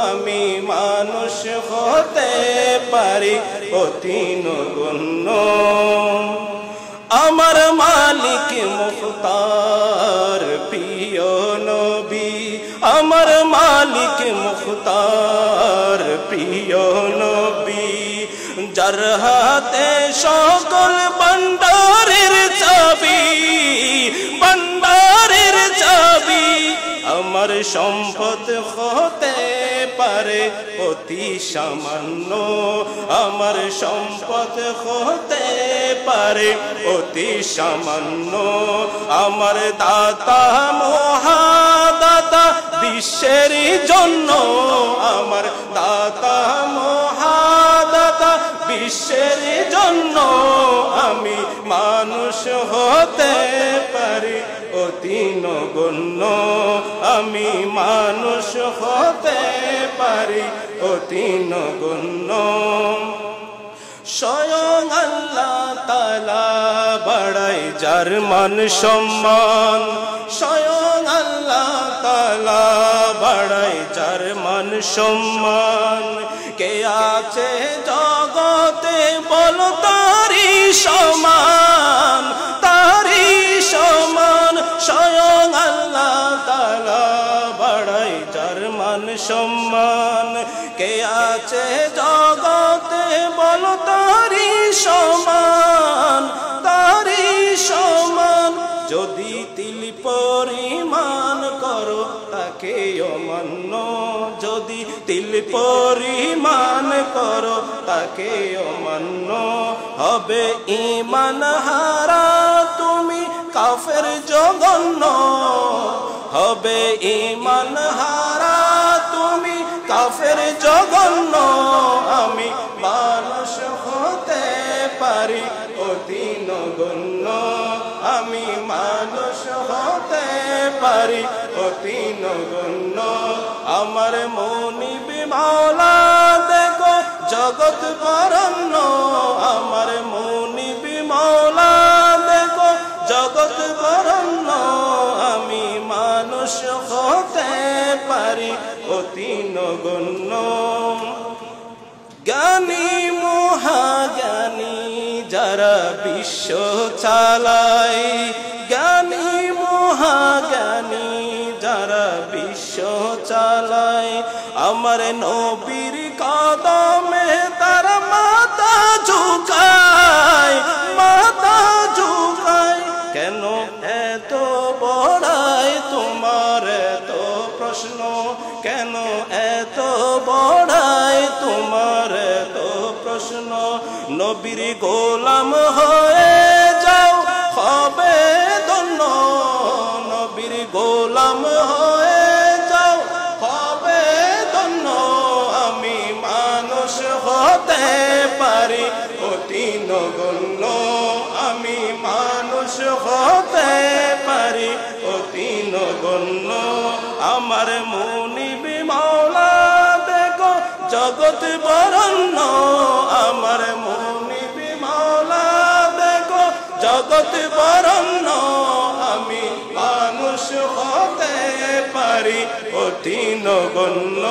আমি মানুষ হতে পারি অতি নগণ্য। আমার মালিক মুখতার প্রিয় নবী, আমার মালিক মুখতার প্রিয় নবী, যার হাতে সকল ভান্ডারের চাবি, ভান্ডারের চাবি। আমার সম্পদ হতে পারে অতি সামান্য, আমার সম্পদ হতে পারে অতি সামান্য। আমার দাতা মহাদাতা বিশ্বের জন্য, আমার দাতা মহাদাতা বিশ্বের জন্য। আমি মানুষ হতে পারি অতি নগণ্য, আমি মানুষ হতে পারি অতি নগণ্য। স্বয়ং আল্লাহ তাআলা বাড়ায় যার মান সম্মান, স্বয়ং আল্লাহ তাআলা বাড়ায় যার মান সম্মান। কে আছে জগতে বলো তারি সমান, তারি সমান। স্বয়ং আল্লাহ তাআলা বাড়ায় যার মান সম্মান। কে আছে জগতে বলো তারি সমান, তারি সমান। যদি তিল পরিমাণ করো তাকে অমান্য, যদি তিল পরিমাণ করো তাকে অমান্য। হবে ঈমান হারা তুমি কাফের জঘন্য, হবে ঈমান হারা তুমি কাফের জঘন্য। আমি মানুষ হতে পারি অতি নগণ্য, আমি মানুষ হতে পারি অতি নগণ্য। আমার মুনিব মাওলা দেখো জগৎ বরণ্য, আমার মুনিব মাওলা দেখো জগৎ বরণ্য। আমি মানুষ হতে পারি অতি নগণ্য। জ্ঞানী মহাজ্ঞানী যারা বিশ্ব চালায়, জ্ঞানী মহাজ্ঞানী যারা বিশ্ব চালায়। আমার নবীর কদমে তারা মাথা ঝুঁকায়, মাথা ঝুঁকায়। কেন এত বড়াই তোমার এত প্রশ্ন, কেন এত বড়াই তোমার এত প্রশ্ন। নবীর গোলাম হয়ে যাও হবে ধন্য, নবীর গোলাম হয়ে যাও হবে ধন্য। আমি মানুষ হতে পারি অতি নগণ্য, আমি মানুষ হতে পারি অতি নগণ্য। আমার মুনিব মাওলা দেখো জগৎ বরণ্য, আমার মুনিব মাওলা দেখো জগৎ বরণ্য। আমি মানুষ হতে পারি অতি নগণ্য।